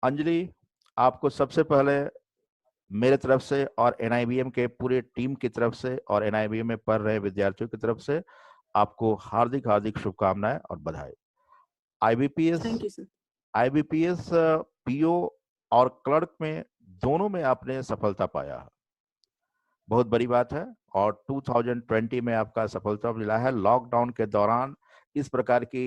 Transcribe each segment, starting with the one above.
अंजलि, आपको सबसे पहले मेरे तरफ से और एनआईबीएम के पूरे टीम की तरफ से और एनआईबीएम में पढ़ रहे विद्यार्थियों की तरफ से आपको हार्दिक हार्दिक शुभकामनाएं और बधाई। IBPS thank you sir. IBPS PO और क्लर्क में दोनों में आपने सफलता पाया है, बहुत बड़ी बात है। और 2020 में आपका सफलता मिला है। लॉकडाउन के दौरान इस प्रकार की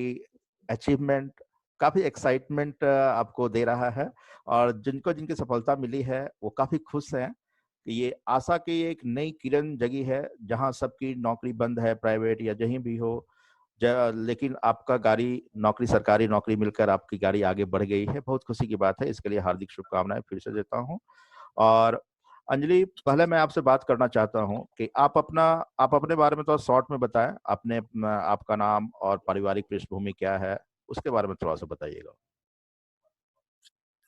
अचीवमेंट काफी एक्साइटमेंट आपको दे रहा है, और जिनको जिनकी सफलता मिली है वो काफी खुश हैं कि ये आशा की एक नई किरण जगी है, जहां सबकी नौकरी बंद है, प्राइवेट या कहीं भी हो। लेकिन आपका गाड़ी नौकरी, सरकारी नौकरी मिलकर आपकी गाड़ी आगे बढ़ गई है, बहुत खुशी की बात है। इसके लिए हार्दिक शुभकामनाएं फिर से देता हूं। और अंजलि, पहले मैं आपसे बात करना चाहता हूं कि आप अपने बारे में तो शॉर्ट में बताएं। आपका नाम और पारिवारिक पृष्ठभूमि क्या है, उसके बारे में थोड़ा सा बताइएगा।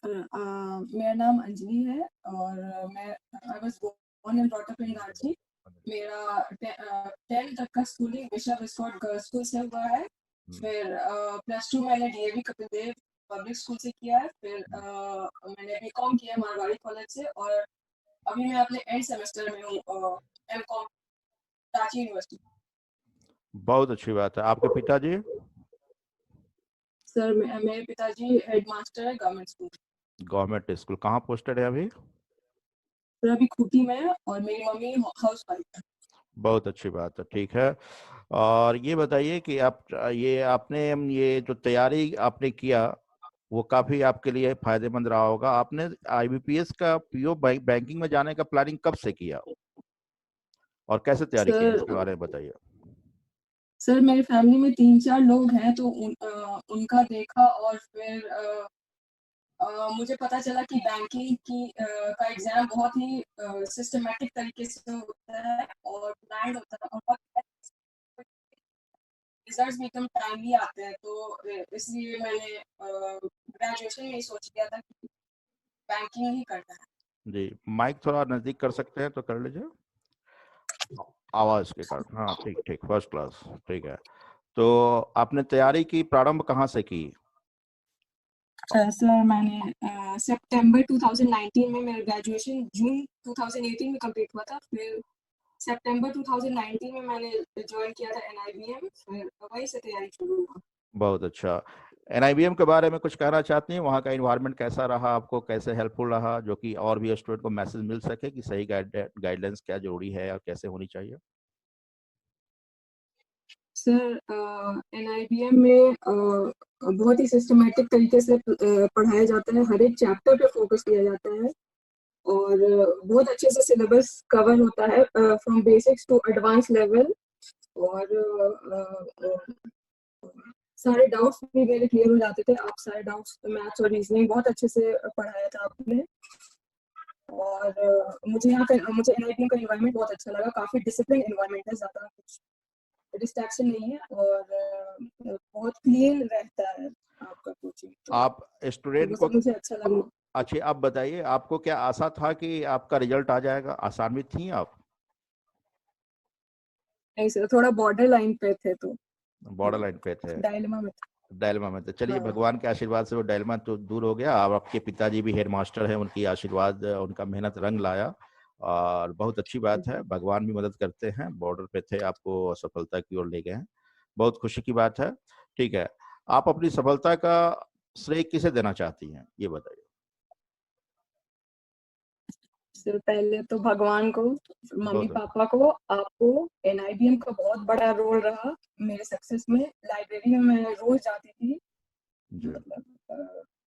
मेरा नाम अंजलि है और मैं I was born and brought up in Ranchi. मेरा 10 तक का schooling bishop Scott girls school से हुआ है। फिर +2 मैंने DAV Kapil Dev public school से किया है। फिर मैंने बीकॉम किया मारवाड़ी कॉलेज से, और अभी मैं अपने एंड सेमेस्टर में हूँ एमकॉम रांची यूनिवर्सिटी। बहुत अच्छी बात है। आपके पिताजी? सर मेरे पिताजी हेडमास्टर है गवर्नमेंट स्कूल। गवर्नमेंट स्कूल कहाँ पोस्टेड है अभी? सर अभी खूंटी में है, और मेरी मम्मी हाउस वाइफ है। बहुत अच्छी बात है, ठीक है। और ये बताइए कि ये जो तैयारी आपने किया वो काफी आपके लिए फायदेमंद रहा होगा। आपने आईबीपीएस का पीओ बैंकिंग में जाने का प्लानिंग कब से किया और कैसे तैयारी किया, सर इसके बारे में बताइए। सर मेरी फैमिली में 3-4 लोग हैं, तो उनका देखा, और फिर मुझे पता चला कि बैंकिंग का एग्जाम बहुत ही सिस्टमेटिक तरीके से होता है और प्लान्ड होता है, और रिजल्ट्स भी एकदम टाइमली आते हैं। तो इसलिए मैंने ग्रेजुएशन में ही सोच लिया था कि बैंकिंग ही करना है। जी, माइक थोड़ा नजदीक कर सकते हैं तो कर लीजिए, आवाज के कारण। हाँ, ठीक ठीक, फर्स्ट क्लास, ठीक है। तो आपने तैयारी की प्रारंभ कहाँ से की? सर मैंने सितंबर 2019 में, मेरा ग्रेजुएशन जून 2018 में कंप्लीट हुआ था। फिर सितंबर 2019 में मैंने ज्वाइन किया था एनआईबीएम, फिर वहीं से तैयारी शुरू हुआ। बहुत अच्छा। एनआईबीएम के बारे में कुछ कहना चाहती हैं? वहाँ का इन्वायरमेंट कैसा रहा, आपको कैसे हेल्पफुल रहा, जो कि और भी स्टूडेंट को मैसेज मिल सके कि सही गाइडलाइंस क्या जरूरी है और कैसे होनी चाहिए। सर एनआईबीएम में बहुत ही सिस्टमेटिक तरीके से पढ़ाया जाता है, हर एक चैप्टर पे फोकस किया जाता है, और बहुत अच्छे से सिलेबस कवर होता है from basics to advance level. और सारे डाउट्स भी मेरे क्लियर हो जाते थे। आप सारे डाउट्स, मैथ्स और रीजनिंग बहुत अच्छे से पढ़ाया था आपने। और मुझे एनआईबीएम का एनवायरनमेंट बहुत अच्छा लगा, काफी डिसिप्लिन एनवायरनमेंट है, ज्यादा कुछ डिस्ट्रैक्शन नहीं है, और बहुत क्लीन रहता है आपका कोचिंग। तो आप वो स्टूडेंट को सब मुझे अच्छा लगा। अच्छी, आप बताइए, आपको क्या आशा था कि आपका रिजल्ट आ जाएगा? आसान्वित थी आप? नहीं सर, थोड़ा बॉर्डर लाइन पे थे, तो बॉर्डर लाइन पे थे, डायलेमा में था। डायलमा में थे। चलिए, हाँ। भगवान के आशीर्वाद से वो डायलमा तो दूर हो गया। अब आपके पिताजी भी हेडमास्टर हैं, उनकी आशीर्वाद, उनका मेहनत रंग लाया, और बहुत अच्छी बात है। भगवान भी मदद करते हैं। बॉर्डर पे थे, आपको सफलता की ओर ले गए हैं, बहुत खुशी की बात है। ठीक है, आप अपनी सफलता का श्रेय किसे देना चाहती हैं, ये बताइए। सर पहले तो भगवान को, मम्मी बहुत पापा को, आपको। एनआईबीएम का बहुत बड़ा रोल रहा मेरे सक्सेस में। लाइब्रेरी में मैं रोज जाती थी, जी। मतलब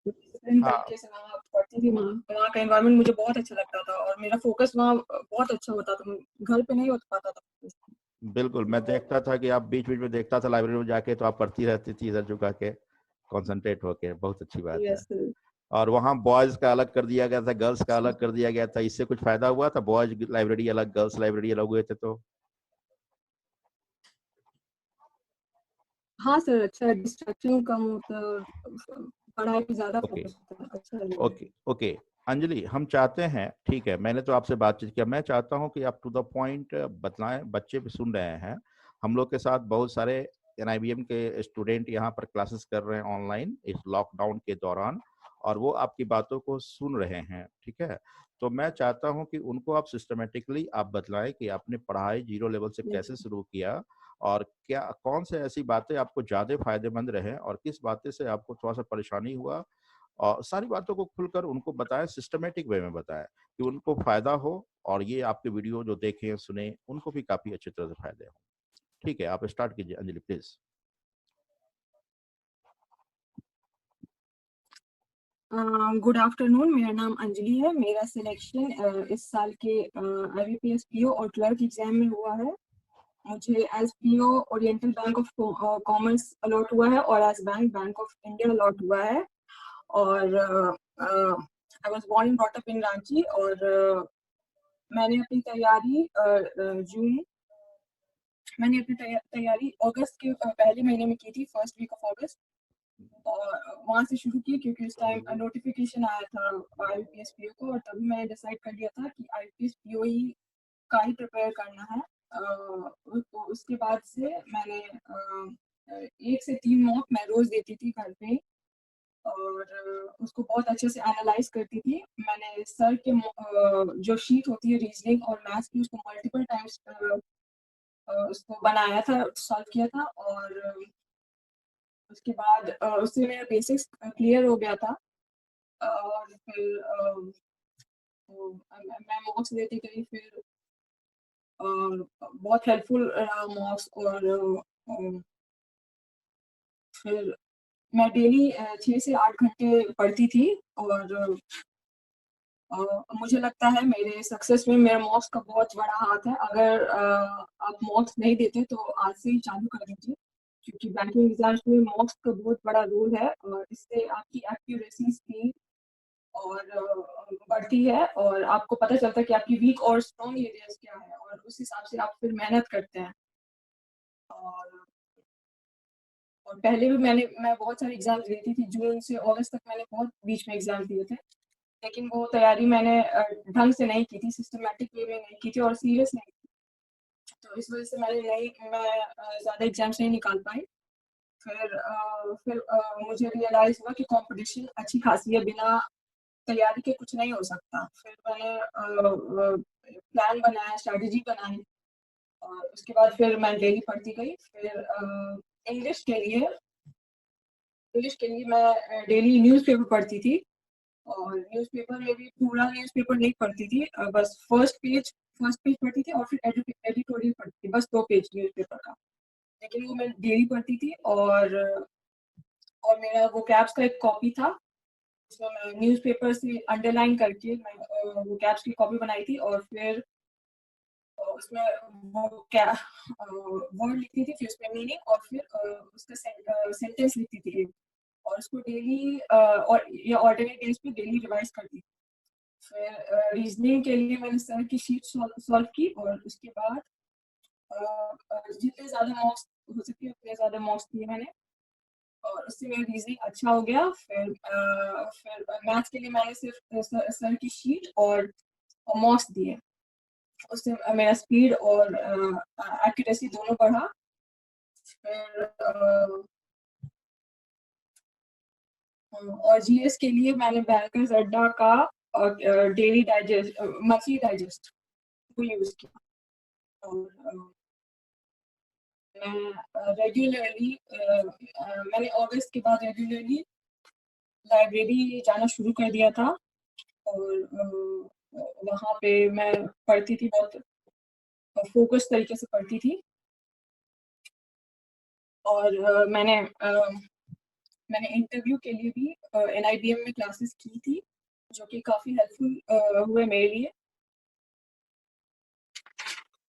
डिसिप्लिन हाँ, तरीके से वहाँ पढ़ती थी। वहाँ का एनवायरनमेंट मुझे बहुत अच्छा लगता था, और मेरा फोकस वहाँ बहुत अच्छा होता था, घर पे नहीं हो पाता था। बिल्कुल। मैं देखता था कि आप बीच बीच में, देखता था लाइब्रेरी में जाके, तो आप पढ़ती रहती थी इधर झुका के, कंसंट्रेट होके। बहुत अच्छी बात है। Yes sir. और वहाँ बॉयज का अलग कर दिया गया था, गर्ल्स का अलग कर दिया गया था, इससे कुछ फायदा हुआ था? बॉयज लाइब्रेरी अलग, गर्ल्स लाइब्रेरी अलग हुए थे तो? हाँ सर, अच्छा डिस्ट्रैक्शन कम होता है, और पढ़ाई पे ज्यादा ओके, फोकस होता है, अच्छा लगता है। Okay, okay. अंजलि, हम चाहते हैं, ठीक है, मैंने तो आपसे बातचीत किया, मैं चाहता हूं कि आप टू द पॉइंट बतलाएं। बच्चे भी सुन रहे हैं, हम लोग के साथ बहुत सारे एनआईबीएम के स्टूडेंट यहाँ पर क्लासेस कर रहे हैं ऑनलाइन इस लॉकडाउन के दौरान। और वो आपकी बातों को सुन रहे हैं, ठीक है? तो मैं चाहता हूँ कि उनको आप सिस्टमैटिकली आप बतलाएँ कि आपने पढ़ाई ज़ीरो लेवल से यस। कैसे शुरू किया और क्या कौन से ऐसी बातें आपको ज़्यादा फ़ायदेमंद रहे और किस बातें से आपको थोड़ा-सा परेशानी हुआ, और सारी बातों को खुलकर उनको बताएँ, सिस्टमैटिक वे में बताएँ कि उनको फ़ायदा हो और ये आपके वीडियो जो देखें, सुने, उनको भी काफ़ी अच्छी तरह से फ़ायदे हों। ठीक है, आप स्टार्ट कीजिए अंजलि प्लीज़। गुड आफ्टरनून, मेरा नाम अंजलि है। मेरा सिलेक्शन इस साल के IBPS पीओ और क्लर्क एग्जाम में हुआ है। मुझे as PO Oriental Bank of Commerce allot हुआ है और as Bank of India allot हुआ है। और I was born and brought up in Ranchi. और मैंने अपनी तैयारी जून मैंने अपनी तैयारी अगस्त के पहले महीने में की थी, फर्स्ट वीक ऑफ अगस्त। और वहाँ से शुरू की क्योंकि उस टाइम नोटिफिकेशन आया था IBPS पीओ को, और तभी मैंने डिसाइड कर लिया था कि IBPS पीओ ही का ही प्रिपेयर करना है। तो उसके बाद से मैंने 1 से 3 मॉक मैं रोज देती थी घर पे, और उसको बहुत अच्छे से एनालाइज करती थी। मैंने सर के जो शीट होती है रीजनिंग और मैथ्स की, उसको मल्टीपल टाइम्स उसको बनाया था, सॉल्व किया था। और उसके बाद उससे मेरा बेसिक्स क्लियर हो गया था। और फिर मैं मॉक्स देती गई। फिर बहुत हेल्पफुल रहा मॉक्स। और फिर मैं डेली 6 से 8 घंटे पढ़ती थी। और मुझे लगता है मेरे सक्सेस में मेरा मॉक्स का बहुत बड़ा हाथ है। अगर आप मॉक्स नहीं देते तो आज से ही चालू कर दीजिए, क्योंकि बैंकिंग एग्जाम्स में मॉक्स का बहुत बड़ा रोल है, और इससे आपकी एक्यूरेसी स्पीड और बढ़ती है, और आपको पता चलता है कि आपकी वीक और स्ट्रॉन्ग एरियाज क्या है, और उस हिसाब से आप फिर मेहनत करते हैं। और पहले भी मैं बहुत सारे एग्जाम्स देती थी। जून से अगस्त तक मैंने बहुत बीच में एग्जाम दिए थे, लेकिन वो तैयारी मैंने ढंग से नहीं की थी, सिस्टमैटिक वे में नहीं की थी, और सीरियस नहीं। तो इस वजह से मैं ज़्यादा एग्जाम्स नहीं निकाल पाई। फिर मुझे रियलाइज हुआ कि कंपटीशन अच्छी खासी है, बिना तैयारी के कुछ नहीं हो सकता। फिर मैंने प्लान बनाया, स्ट्रैटेजी बनाई, और उसके बाद फिर मैं डेली पढ़ती गई। फिर इंग्लिश के लिए इंग्लिश के लिए मैं डेली न्यूज़पेपर पढ़ती थी। और न्यूज़पेपर में भी पूरा न्यूज़पेपर नहीं पढ़ती थी, बस फर्स्ट पेज पढ़ती थी, और फिर एडिटोरियल पढ़ती थी, बस 2 पेज न्यूज़पेपर का। लेकिन वो मैं डेली पढ़ती थी। और मेरा वो कैप्स का एक कॉपी था, उसमें मैं न्यूज़पेपर से अंडरलाइन करके मैं वो कैप्स की कॉपी बनाई थी। और फिर उसमें वो क्या वर्ड लिखती थी, फिर उसमें मीनिंग, और फिर उसका सेंटेंस लिखती थी, और उसको डेली और या ऑल्टरनेट डेज पे डेली रिवाइज करती थी। फिर रीजनिंग के लिए मैंने सर की शीट सॉल्व की, और उसके बाद जितने ज़्यादा मार्क्स हो सके उतने ज़्यादा मार्क्स दिए मैंने, और उससे मेरा रीजनिंग अच्छा हो गया। फिर मैथ्स के लिए मैंने सिर्फ सर की शीट और मार्क्स दिए। उससे मेरा स्पीड और एक्यूरेसी दोनों बढ़ा। फिर और जीएस के लिए मैंने बैंकर्स अड्डा का और डेली डाइजेस्ट, मंथली डाइजेस्ट को यूज किया। और मैंने अगस्त के बाद रेगुलरली लाइब्रेरी जाना शुरू कर दिया था। और वहाँ पे मैं पढ़ती थी, बहुत फोकस तरीके से पढ़ती थी। और मैंने इंटरव्यू के लिए भी NIBM में क्लासेस की थी, जो कि काफ़ी हेल्पफुल हुए मेरे लिए।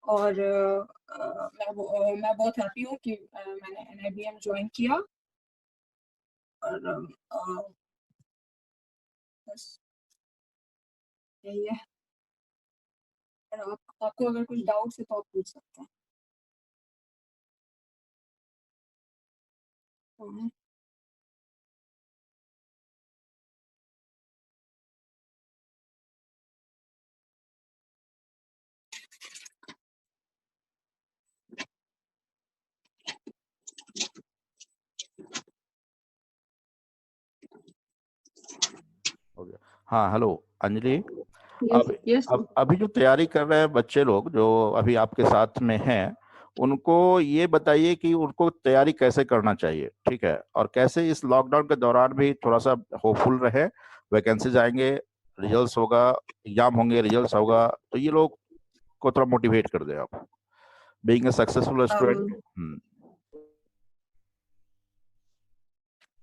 और मैं बहुत हैप्पी हूँ कि मैंने NIBM ज्वाइन किया। और बस यही है। और आपको अगर कुछ डाउट्स है तो आप पूछ सकते हैं। हम्म। हो गया। हाँ हेलो अंजलि, यस यस अब अभी जो तैयारी कर रहे हैं बच्चे लोग जो अभी आपके साथ में हैं, उनको ये बताइए कि उनको तैयारी कैसे करना चाहिए, ठीक है, और कैसे इस लॉकडाउन के दौरान भी थोड़ा सा होपफुल रहे। वैकेंसीज आएंगे, रिजल्ट्स होगा, एग्जाम होंगे, रिजल्ट्स होगा, तो ये लोग को थोड़ा मोटिवेट कर दे आप, बीइंग ए सक्सेसफुल स्टूडेंट।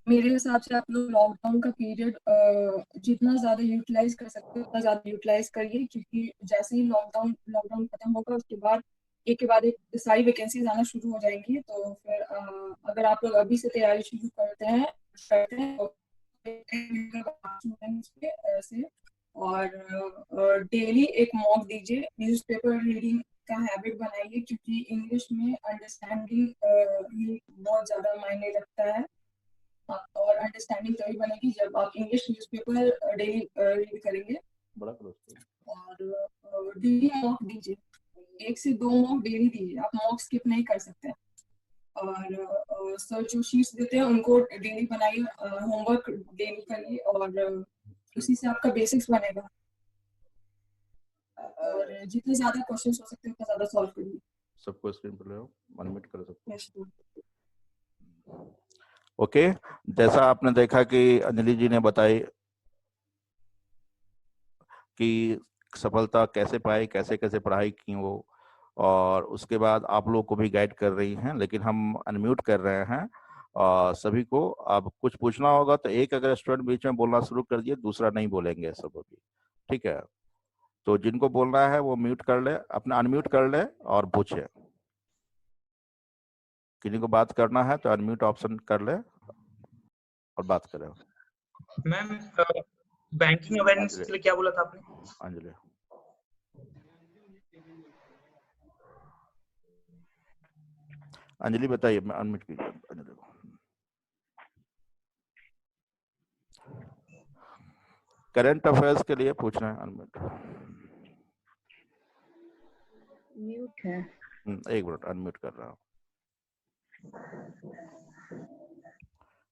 मेरे हिसाब से आप लोग लॉकडाउन का पीरियड जितना ज्यादा यूटिलाइज कर सकते हो उतना ज्यादा यूटिलाइज करिए, क्योंकि जैसे ही लॉकडाउन लॉकडाउन खत्म होगा उसके बाद एक के बाद एक सारी वैकेंसीज आना शुरू हो जाएंगी। तो फिर अगर आप लोग अभी से तैयारी शुरू करते हैं तो students पे ऐसे, और डेली एक मॉक दीजिए, न्यूज़पेपर रीडिंग का हैबिट बनाइए, क्योंकि इंग्लिश में अंडरस्टैंडिंग ही बहुत ज्यादा मायने रखता है। और अंडरस्टैंडिंग तभी बनेगी जब आप इंग्लिश न्यूज़पेपर डेली रीड करेंगे। और डेली मॉक दीजिए, 1 से 2 मॉक डेली दीजिए, आप मॉक स्किप नहीं कर सकते। और सर जो शीट्स देते हैं उनको डेली बनाइए, होमवर्क डेली करिए, और उसी से आपका बेसिक्स बनेगा। और जितने ज्यादा क्वेश्चंस हो सकते हैं उतना ज्यादा सॉल्व करिए। सबको स्क्रीन पर ले आओ, अनम्यूट कर सकते यस हो। ओके, जैसा आपने देखा कि अंजलि जी ने बताई कि सफलता कैसे पाई, कैसे कैसे पढ़ाई की वो, और उसके बाद आप लोग को भी गाइड कर रही हैं, लेकिन हम अनम्यूट कर रहे हैं और सभी को। अब कुछ पूछना होगा तो एक अगर स्टूडेंट बीच में बोलना शुरू कर दिए, दूसरा नहीं बोलेंगे सब अभी, ठीक है। तो जिनको बोलना है वो म्यूट कर ले, अपना अनम्यूट कर ले और पूछे। किसी को बात करना है तो अनम्यूट ऑप्शन कर ले और बात करें। मैम बैंकिंग अवेयरनेस के लिए क्या बोला था आपने? अंजलि, अंजलि बताइए, मैं अनम्यूट कीजिए अंजलि को। करंट अफेयर्स के लिए पूछ रहे हैं, अनम्यूट म्यूट है। 1 मिनट, अनम्यूट कर रहा हूँ,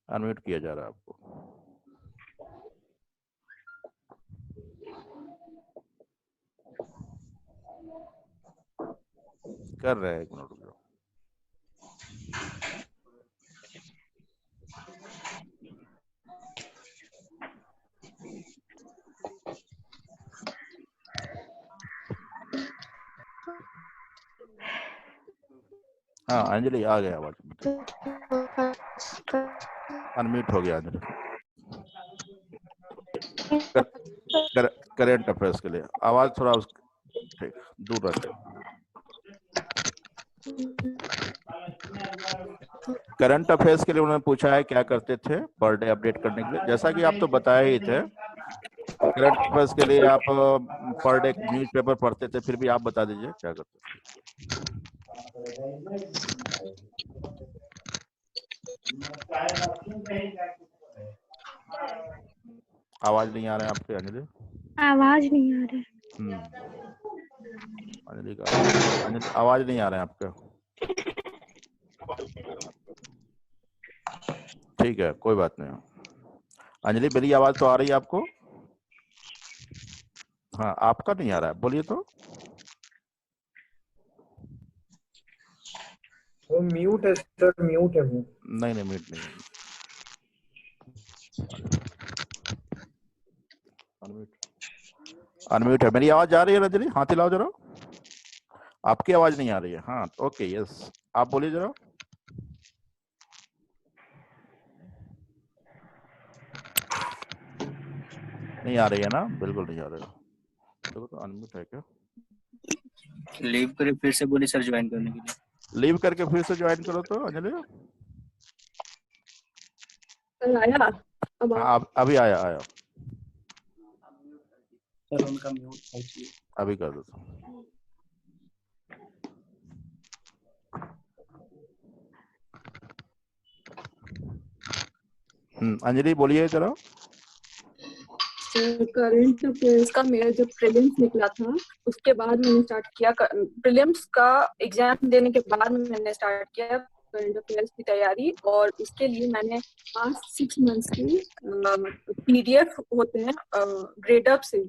अनम्यूट किया जा रहा है आपको। कर रहे हैं, 1 मिनट रुक जाओ। हाँ अंजलि आ गया आवाज, अनम्यूट हो गया अंजलि। करंट अफेयर्स के लिए आवाज थोड़ा ठीक दूर रखे। करंट अफेयर्स के लिए उन्होंने पूछा है क्या करते थे पर डे अपडेट करने के लिए, जैसा कि आप तो बताए ही थे। करंट अफेयर्स के लिए आप पर डे न्यूज़पेपर पढ़ते थे, फिर भी आप बता दीजिए क्या करते थे। आवाज नहीं आ रहा है आपके अंजलि? आवाज नहीं आ रहा है। अंजलि का अंजलि आवाज नहीं आ रहा है आपका। ठीक है, कोई बात नहीं। अंजलि मेरी आवाज तो आ रही है आपको? हाँ, आपका नहीं आ रहा है, बोलिए तो। वो म्यूट है सर, म्यूट है वो। नहीं नहीं, म्यूट नहीं है। अनम्यूट है। मेरी आवाज आ रही है अंजलि? हाथ हिलाओ जरा। आपकी आवाज नहीं आ रही है। हाँ ओके, यस, आप बोलिए जरा। नहीं आ रही है ना? बिल्कुल नहीं आ रही है। देखो तो अनम्यूट है क्या? लीव करे फिर से बोले सर ज्वाइन करने के लिए। लीव करके फिर से ज्वाइन करो तो अंजलि। आया अब हाँ अभी आया सर उनका म्यूट है, अभी कर देता हूँ। अंजलि बोलिए जरा। करंट अफेयर्स का मेरा जब प्रीलिम्स निकला था उसके बाद मैंने स्टार्ट किया, प्रीलिम्स का एग्जाम देने के बाद मैंने स्टार्ट किया करंट अफेयर्स की तैयारी, और इसके लिए मैंने पास्ट 6 मंथ्स की PDF होते हैं ग्रेडअप से,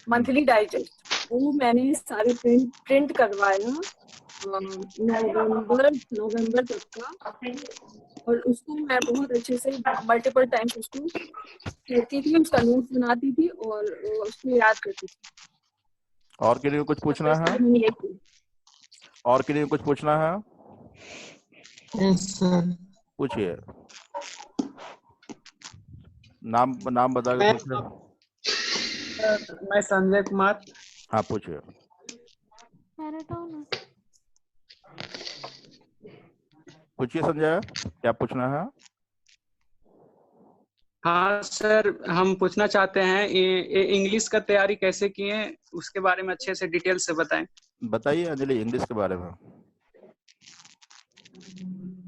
मंथली डाइजेस्ट, वो मैंने सारे प्रिंट करवाया नवंबर तक का, और उसको मैं बहुत अच्छे से मल्टीपल टाइम्स उसको करती थी, उसका नोट्स बनाती थी और उसको याद करती थी। और किसी को कुछ पूछना है? और किसी को कुछ पूछना है? Yes sir. पूछिए, नाम बता के पूछिए। मैं संजय कुमार। हाँ पूछिए। पूछिए संजय, क्या पूछना है? हाँ सर, हम पूछना चाहते हैं इंग्लिश का तैयारी कैसे किए, उसके बारे में अच्छे से डिटेल से बताएं। बताइए अंजलि, इंग्लिश के बारे में।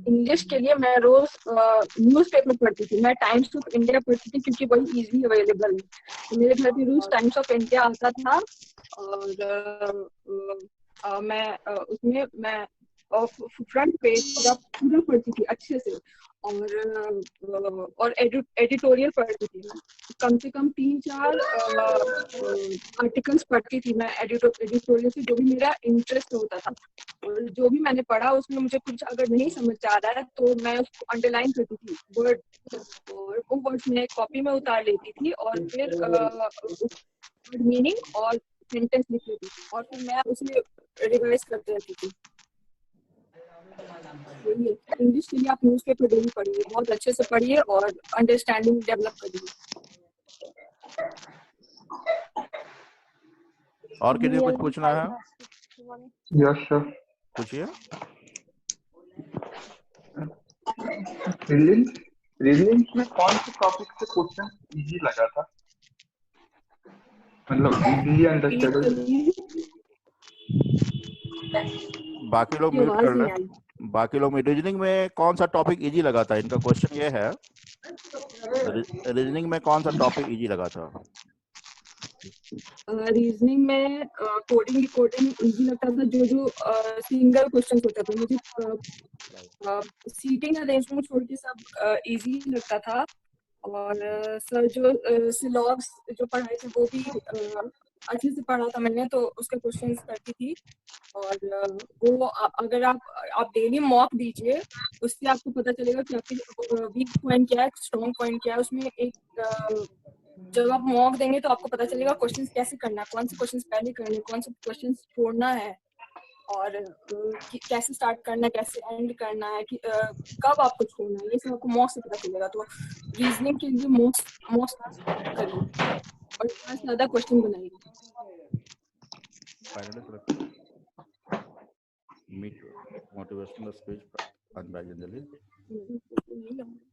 इंग्लिश के लिए मैं रोज न्यूज़पेपर पढ़ती थी। मैं टाइम्स ऑफ इंडिया पढ़ती थी क्योंकि वही इजीली अवेलेबल है। तो मेरे घर पे रोज टाइम्स ऑफ इंडिया आता था, और मैं उसमें मैं फ्रंट पेज पूरा पढ़ती थी अच्छे से, और एडिटोरियल पढ़ती थी। मैं कम से कम 3-4 आर्टिकल्स पढ़ती थी मैं एडिटोरियल से, जो भी मेरा इंटरेस्ट होता था, और जो भी मैंने पढ़ा उसमें मुझे कुछ अगर नहीं समझ आ रहा है तो मैं उसको अंडरलाइन करती थी वर्ड, और वो वर्ड्स मैं कॉपी में उतार लेती थी, और फिर मीनिंग और सेंटेंस लिख लेती थी, और फिर मैं उसे रिवाइज करती रहती थी। इंग्लिश के लिए आप न्यूज़पेपर डेली पढ़िए, बहुत अच्छे से पढ़िए और अंडरस्टैंडिंग डेवलप करिए। और किसी को कुछ पूछना है? Yes sir. पूछिए। रीजनिंग में कौन से टॉपिक से क्वेश्चन इजी लगा था, मतलब इजीली अंडरस्टैंडेबल? बाकी लोग म्यूट कर लें। बाकी लोग म्यूट। रीजनिंग में कौन सा टॉपिक इजी लगा था? इनका क्वेश्चन ये है, रीजनिंग में कौन सा टॉपिक इजी लगा था? रीजनिंग में कोडिंग इजी लगता था। जो सिंगल क्वेश्चन होता था मुझे सीटिंग अरेंजमेंट छोड़ के सब इजी लगता था, और सर जो सिलॉग्स जो पढ़ाए थे वो भी अच्छे से पढ़ा था मैंने, तो उसके क्वेश्चंस करती थी। और वो अगर आप डेली मॉक दीजिए, उससे आपको पता चलेगा कि आपकी वीक पॉइंट क्या है, स्ट्रॉन्ग पॉइंट क्या है। उसमें एक जब आप मॉक देंगे तो आपको पता चलेगा क्वेश्चंस कैसे करना है, कौन से क्वेश्चंस पहले करने, कौन से क्वेश्चंस छोड़ना है, और कैसे स्टार्ट करना है, कैसे एंड करना है, कि कब आपको छोड़ना है, ये सब आपको मॉक से पता चलेगा। तो रीजनिंग के लिए मॉक करिए और ज्यादा क्वेश्चन बनाइए।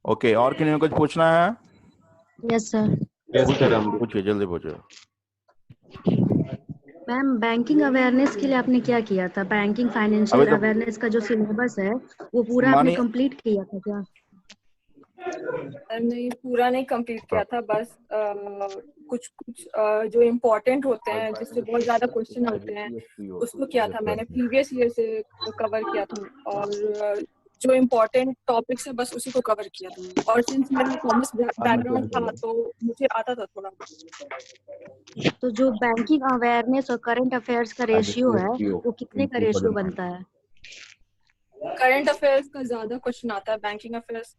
ओके, और किसी को कुछ पूछना है? Yes sir. पूछिए, जल्दी पूछिए। मैम, बैंकिंग अवेयरनेस के लिए आपने क्या किया था? बैंकिंग फाइनेंशियल अवेयरनेस का जो सिलेबस है वो पूरा आपने कंप्लीट किया था क्या? नहीं, पूरा नहीं कंप्लीट किया था, बस कुछ जो इम्पोर्टेंट होते हैं, जिससे बहुत ज्यादा क्वेश्चन आते हैं, उसको किया था मैंने। प्रीवियस ईयर से कवर किया था, और जो इम्पोर्टेंट टॉपिक्स है बस उसी को कवर किया था। और सिंस मेरा कॉमर्स बैकग्राउंड था तो मुझे आता था थोड़ा। तो जो बैंकिंग अवेयरनेस और करंट अफेयर्स का रेशियो है वो कितने का रेशियो बनता है? करंट अफेयर्स का ज्यादा क्वेश्चन आता है, बैंकिंग अफेयर्स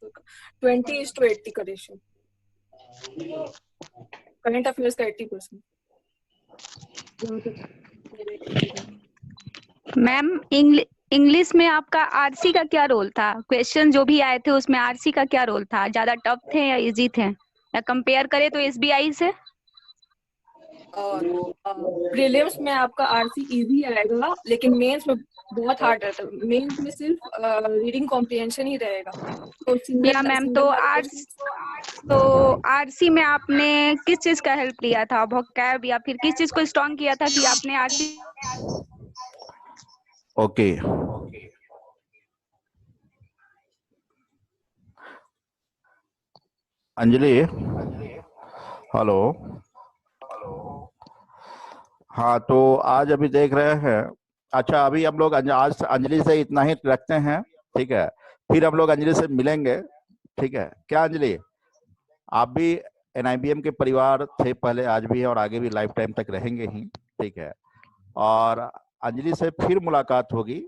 20:80 का रेशियो, करंट अफेयर्स का 80%। मैम, इंग्लिश में आपका आरसी का क्या रोल था? क्वेश्चन जो भी आए थे उसमें आरसी का क्या रोल था? ज्यादा टफ थे या इजी थे? या कंपेयर करें तो एसबीआई से? और प्रीलिम्स में आपका आरसी इजी आएगा, लेकिन मेंस में बहुत हार्ड रहता है। मेंस में सिर्फ रीडिंग कॉम्प्रिहेंशन ही रहेगा। तो या मैम, तो आरसी में आपने किस चीज का हेल्प लिया था? वोकैब या फिर किस चीज को स्ट्रॉन्ग किया था कि आपने आरसी? Okay, Anjali, hello. हाँ, तो आज अभी देख रहे हैं। अच्छा, अभी हम लोग आज अंजलि से इतना ही रखते हैं, ठीक है? फिर हम लोग अंजलि से मिलेंगे, ठीक है क्या अंजलि? आप भी NIBM के परिवार थे पहले, आज भी है और आगे भी लाइफ टाइम तक रहेंगे ही, ठीक है। और अंजलि से फिर मुलाकात होगी।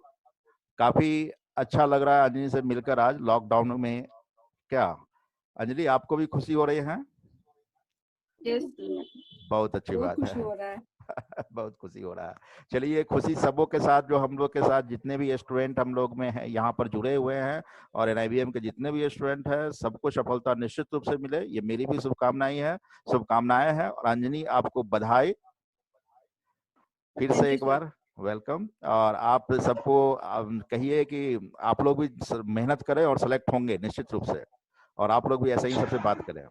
काफी अच्छा लग रहा है अंजलि से मिलकर आज लॉकडाउन में। क्या अंजलि आपको भी खुशी हो रही है? यस, बहुत अच्छी बहुत बात खुशी है। हो रहा है। बहुत खुशी हो रहा है। चलिए, खुशी सबों के साथ, जो हम लोग के साथ जितने भी स्टूडेंट हम लोग में हैं यहाँ पर जुड़े हुए हैं, और NIBM के जितने भी स्टूडेंट हैं, सबको सफलता निश्चित रूप से मिले, ये मेरी भी शुभकामनाएं हैं। और अंजलि, आपको बधाई फिर Thank से you, एक sir. बार, वेलकम। और आप सबको कहिए कि आप लोग भी मेहनत करें और सेलेक्ट होंगे निश्चित रूप से, और आप लोग भी ऐसे ही सबसे बात करें।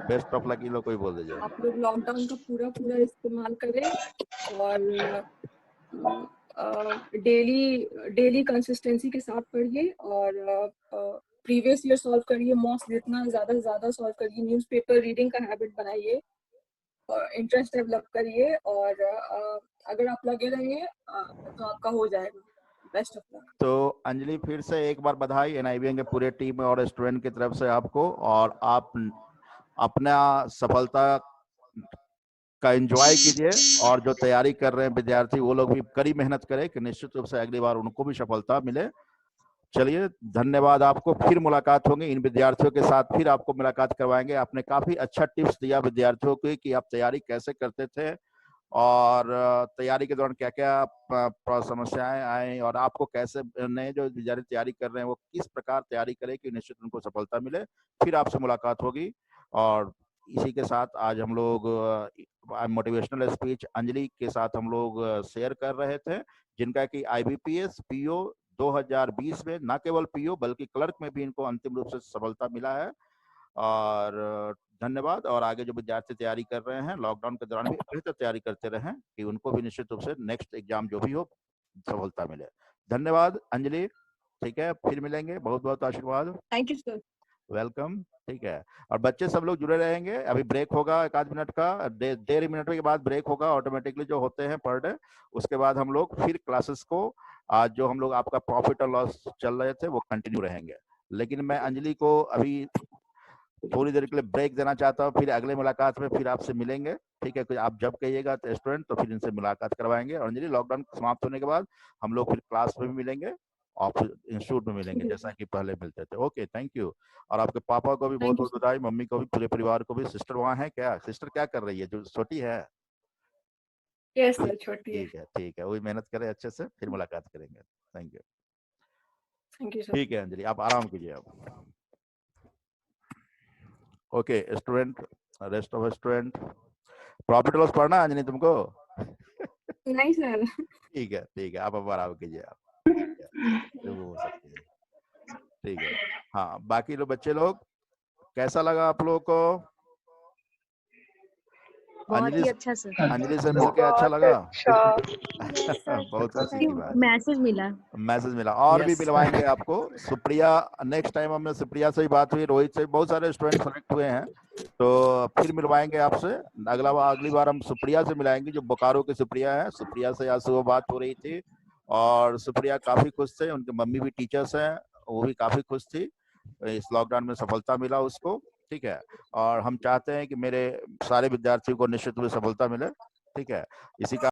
Best of luck. लोग कोई बोल दीजिए। आप लोग लॉकडाउन का पूरा इस्तेमाल करें और डेली कंसिस्टेंसी के साथ पढ़िए और प्रीवियस ईयर सॉल्व करिए, मॉक्स जितना ज़्यादा से ज़्यादा सॉल्व करिए, न्यूज़पेपर रीडिंग का हैबिट बनाइए और इंटरेस्ट डेवलप करिए, और अगर आप लगे रहेंगे तो आपका हो जाएगा। Best of luck. तो अंजलि, फिर से एक बार बधाई NIBM के पूरे टीम और स्टूडेंट की तरफ से आपको, और आप अपना सफलता का एंजॉय कीजिए, और जो तैयारी कर रहे हैं विद्यार्थी, वो लोग भी कड़ी मेहनत करें कि निश्चित रूप से अगली बार उनको भी सफलता मिले। चलिए, धन्यवाद आपको। फिर मुलाकात होगी इन विद्यार्थियों के साथ, फिर आपको मुलाकात करवाएंगे। आपने काफी अच्छा टिप्स दिया विद्यार्थियों को कि आप तैयारी कैसे करते थे, और तैयारी के दौरान क्या क्या समस्याएं आई, और आपको कैसे नए जो विद्यार्थी तैयारी कर रहे हैं वो किस प्रकार तैयारी करें कि निश्चित उनको सफलता मिले। फिर आपसे मुलाकात होगी। और इसी के साथ आज हम लोग मोटिवेशनल स्पीच अंजलि के साथ हम लोग शेयर कर रहे थे, जिनका कि IBPS PO 2020 में न केवल PO बल्कि क्लर्क में भी इनको अंतिम रूप से सफलता मिला है। और धन्यवाद। और आगे जो विद्यार्थी तैयारी कर रहे हैं लॉकडाउन के दौरान भी बेहतर तैयारी करते रहें कि उनको भी निश्चित रूप से नेक्स्ट एग्जाम जो भी हो सफलता मिले। धन्यवाद अंजलि, ठीक है, फिर मिलेंगे। बहुत बहुत आशीर्वाद। Thank you sir. वेलकम, ठीक है। और बच्चे सब लोग जुड़े रहेंगे। अभी ब्रेक होगा 1 मिनट का, 1.5 मिनट के बाद ब्रेक होगा ऑटोमेटिकली जो होते हैं पर डे। उसके बाद हम लोग फिर क्लासेस को, आज जो हम लोग आपका प्रॉफिट और लॉस चल रहे थे वो कंटिन्यू रहेंगे। लेकिन मैं अंजलि को अभी थोड़ी देर के लिए ब्रेक देना चाहता हूँ, फिर अगले मुलाकात में फिर आपसे मिलेंगे, ठीक है। कोई आप जब कहिएगा स्टूडेंट तो फिर इनसे मुलाकात करवाएंगे। और अंजलि, लॉकडाउन समाप्त होने के बाद हम लोग फिर क्लास में भी मिलेंगे और फिर इंस्टीट्यूट में मिलेंगे जैसा कि पहले मिलते थे। Okay, thank you. और आपके पापा को भी बहुत बहुत बधाई, मम्मी को भी, पूरे परिवार को भी। सिस्टर वहाँ है क्या? सिस्टर क्या कर रही है जो छोटी है? यस सर, छोटी है। ठीक है, ठीक है, वही मेहनत करें अच्छे से, फिर मुलाकात करेंगे। Thank you. Thank you sir. ठीक है अंजलि, आप आराम कीजिए आप। Okay student, rest of student, profit loss पढ़ना है अंजलि तुमको? नहीं सर। ठीक है, ठीक है, आप अब आराम कीजिए आप, जो वो हो सकती है, ठीक है। हाँ, बाकी लोग, बच्चे लोग, कैसा लगा आप लोगों को? बहुत ही अच्छा सर। अंजलि से मिलके अच्छा लगा? बहुत खुशी की बात। मैसेज मिला। मैसेज मिला, और भी मिलवाएंगे आपको। सुप्रिया, नेक्स्ट टाइम हमने सुप्रिया से ही बात हुई, रोहित से, बहुत सारे स्टूडेंट सेलेक्ट हुए हैं, तो फिर मिलवाएंगे आपसे। अगली बार हम सुप्रिया से मिलाएंगे, जो बोकारो की सुप्रिया है। सुप्रिया से आज सुबह बात हो रही थी, और सुप्रिया काफी खुश थे, उनके मम्मी भी टीचर्स हैं, वो भी काफी खुश थी। इस लॉकडाउन में सफलता मिला उसको, ठीक है। और हम चाहते हैं कि मेरे सारे विद्यार्थियों को निश्चित रूप से सफलता मिले, ठीक है। इसी का